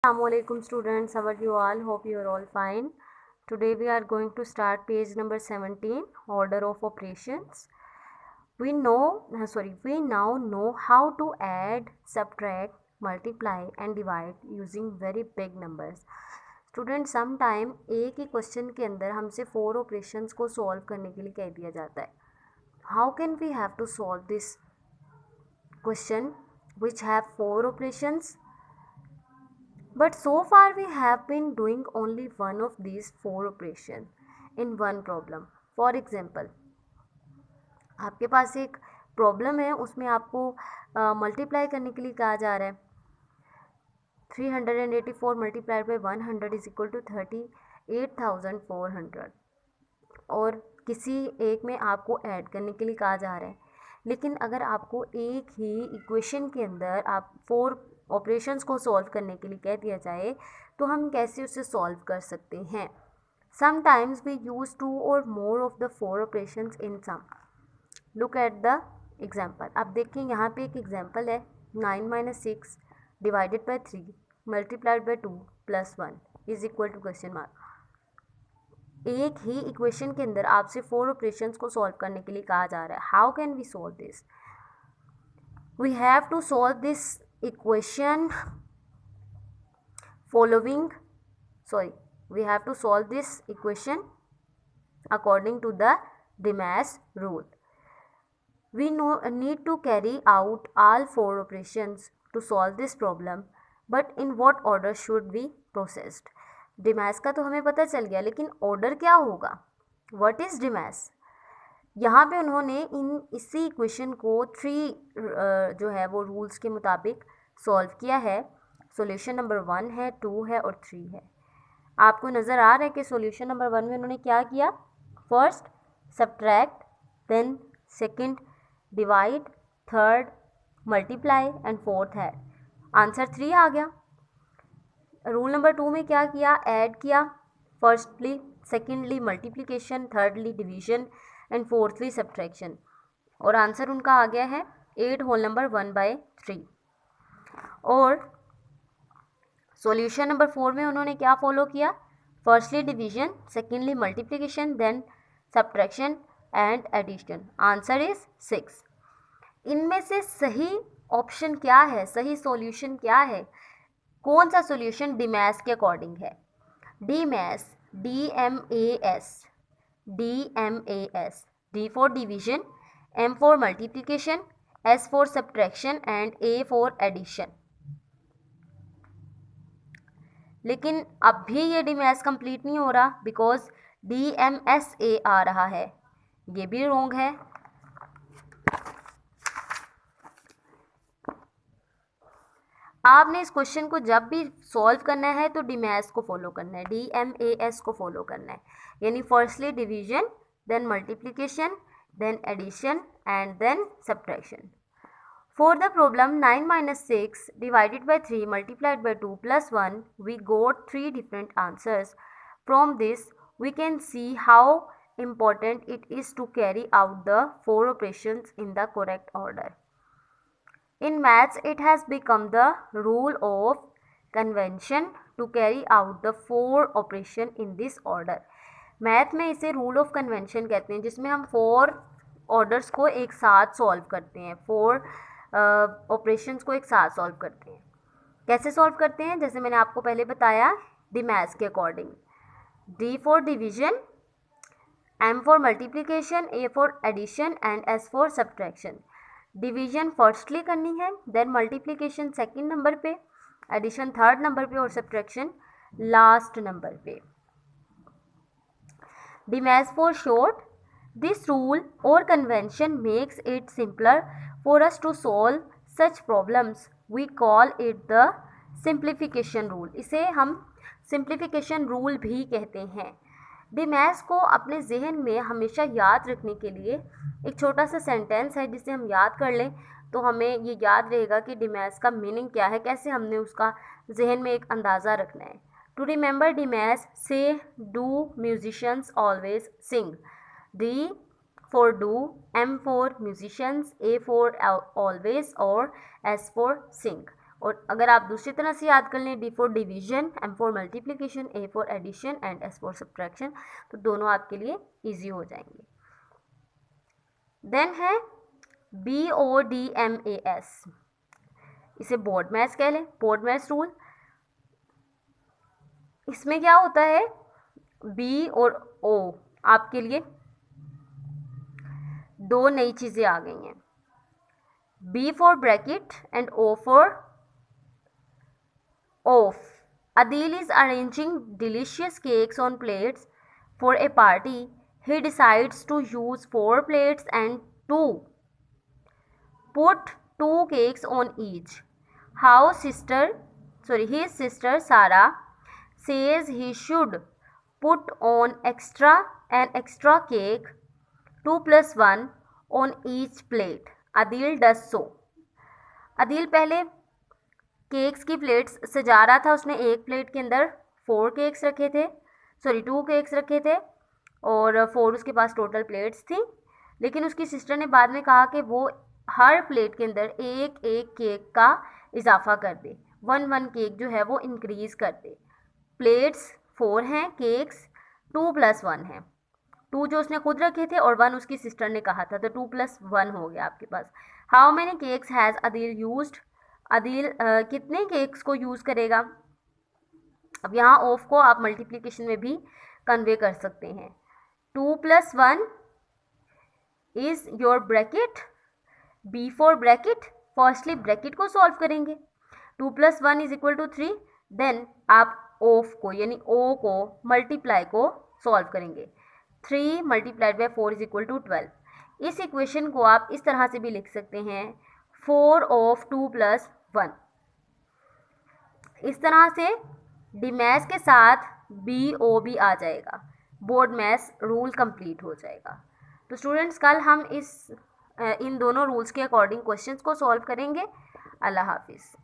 Assalamualaikum students, how are you all? Hope you are all fine. Today we are going to start page number 17, order of operations. We now know how to add, subtract, multiply and divide using very big numbers. Student some time एक ही question के अंदर हमसे 4 operations को solve करने के लिए कह दिया जाता है. How can we have to solve this question which have 4 operations? But so far we have been doing only one of these 4 operations in one problem. For example, आपके पास एक प्रॉब्लम है, उसमें आपको मल्टीप्लाई करने के लिए कहा जा रहा है. 384 multiplied by 100 is equal to 38,400 और किसी एक में आपको ऐड करने के लिए कहा जा रहा है. लेकिन अगर आपको एक ही इक्वेशन के अंदर आप 4 ऑपरेशंस को सॉल्व करने के लिए कह दिया जाए तो हम कैसे उसे सॉल्व कर सकते हैं? Sometimes we use 2 or more of the 4 operations in some. Look at the example. आप देखें यहाँ पे एक एग्जाम्पल है. 9 - 6 divided by 3 multiplied by 2 plus 1 is equal to question mark. एक ही इक्वेशन के अंदर आपसे 4 ऑपरेशंस को सॉल्व करने के लिए कहा जा रहा है. How can we solve this? We have to solve this equation we have to solve this equation according to the Dimas rule. We need to carry out all 4 operations to solve this problem, but in what order should be processed? Dimas का तो हमें पता चल गया, लेकिन order क्या होगा? What is Dimas? यहाँ पे उन्होंने इसी इक्वेशन को 3 जो है वो रूल्स के मुताबिक सॉल्व किया है. सॉल्यूशन नंबर 1 है, 2 है और 3 है. आपको नज़र आ रहा है कि सॉल्यूशन नंबर 1 में उन्होंने क्या किया? First subtract, then second divide, third multiply and fourth है. आंसर 3 आ गया. रूल नंबर 2 में क्या किया? ऐड किया. Firstly, secondly multiplication, thirdly division and fourthly subtraction. और आंसर उनका आ गया है 8 होल नंबर 1/3. और सॉल्यूशन नंबर 4 में उन्होंने क्या फॉलो किया? Firstly division, secondly multiplication, then subtraction and addition. Answer is 6. इनमें से सही ऑप्शन क्या है? सही सॉल्यूशन क्या है? कौन सा सॉल्यूशन डिमैस के अकॉर्डिंग है? DMAS, DMAS. D for division, M for multiplication, S for subtraction and A for addition. लेकिन अब भी ये डिमैस कंप्लीट नहीं हो रहा बिकॉज DMSA आ रहा है. ये भी रॉन्ग है. आपने इस क्वेश्चन को जब भी सॉल्व करना है तो डिमैस को फॉलो करना है, DMAS को फॉलो करना है. यानी firstly division, then multiplication, then addition and then subtraction. For the problem 9 - 6 divided by 3 multiplied by 2 plus 1, we got 3 different answers. From this, we can see how important it is to carry out the 4 operations in the correct order. In maths, it has become the rule of convention to carry out the 4 operation in this order. Math में इसे rule of convention कहते हैं, जिसमें हम 4 orders को एक साथ solve करते हैं, 4 ऑपरेशंस को एक साथ सॉल्व करते हैं. कैसे सॉल्व करते हैं? जैसे मैंने आपको पहले बताया, डिमैस के according. D for division, M for multiplication, A for addition and S for subtraction. Division firstly करनी है, देन मल्टीप्लिकेशन सेकंड नंबर पे, एडिशन थर्ड नंबर पे और सब्ट्रैक्शन लास्ट नंबर पे. DMAS for short. This rule or convention makes it simpler for us to solve such problems. We call it the simplification rule. इसे हम simplification rule भी कहते हैं. DMAS को अपने जहन में हमेशा याद रखने के लिए एक छोटा सा सेंटेंस है जिसे हम याद कर लें तो हमें ये याद रहेगा कि डिमैस का मीनिंग क्या है, कैसे हमने उसका जहन में एक अंदाज़ा रखना है. To remember DMAS, say do musicians always sing. D for do, M for musicians, A for always और S for sing. और अगर आप दूसरी तरह से याद कर लें, D for division, M for multiplication, A for addition and S for subtraction, तो दोनों आपके लिए ईजी हो जाएंगे। देन है BODMAS, इसे बोर्ड मैथ्स कह लें, बोर्ड मैथ्स रूल। इसमें क्या होता है, बी और ओ आपके लिए दो नई चीज़ें आ गई हैं, B for bracket and O for off. Adil is arranging delicious cakes on plates for a party. He decides to use 4 plates and put 2 cakes on each. His sister Sarah says he should put on an extra cake 2 plus 1 on each plate. Adil does so. Adeel पहले cakes की plates सजा रहा था, उसने एक plate के अंदर 2 cakes रखे थे और 4 उसके पास टोटल प्लेट्स थी। लेकिन उसकी सिस्टर ने बाद में कहा कि वो हर प्लेट के अंदर एक एक केक का इजाफा कर दे, 1 केक जो है वो इंक्रीज़ कर दे। प्लेट्स 4 हैं, केक्स 2 + 1 हैं, 2 जो उसने खुद रखे थे और 1 उसकी सिस्टर ने कहा था, तो 2 + 1 हो गया आपके पास। How many cakes has Adeel used, Adeel कितने केक्स को यूज़ करेगा। अब यहाँ ऑफ को आप मल्टीप्लिकेशन में भी कन्वे कर सकते हैं। 2 + 1 is your bracket, B for bracket, firstly bracket को सॉल्व करेंगे, 2 + 1 = 3, देन आप ऑफ को यानी ओ को मल्टीप्लाई को सॉल्व करेंगे, 3 × 4 = 12। इस इक्वेशन को आप इस तरह से भी लिख सकते हैं, 4 of 2 + 1। इस तरह से डीमैथ्स के साथ BOB आ जाएगा, बोर्ड मैथ्स रूल कंप्लीट हो जाएगा। तो स्टूडेंट्स कल हम इन दोनों रूल्स के अकॉर्डिंग क्वेश्चंस को सॉल्व करेंगे। अल्लाह हाफिज़।